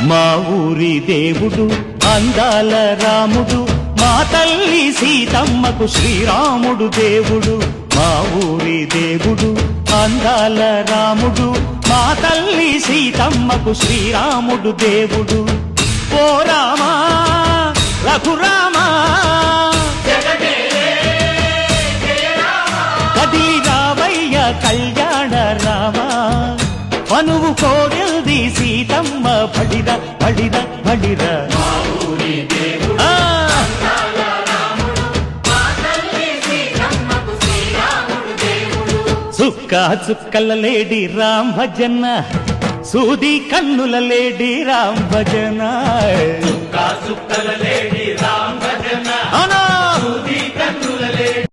మా ఊరి దేవుడు అందాల రాముడు, మా తల్లి సీతమ్మకు శ్రీరాముడు దేవుడు. మా ఊరి దేవుడు అందాల రాముడు, మా తల్లి సీతమ్మకు శ్రీరాముడు దేవుడు. ఓ రామా రఘురామా కదిలి రావయ్య కళ్యాణ రామా, మనువు కోడెల్ది సీతమ్మ బడిర బడిర బడిర. చుక్క చుక్కల లేడి రామ్ భజన, సూది కన్నుల లేడి రామ్ భజన. చుక్క చుక్కల లేడి రామ్ భజన.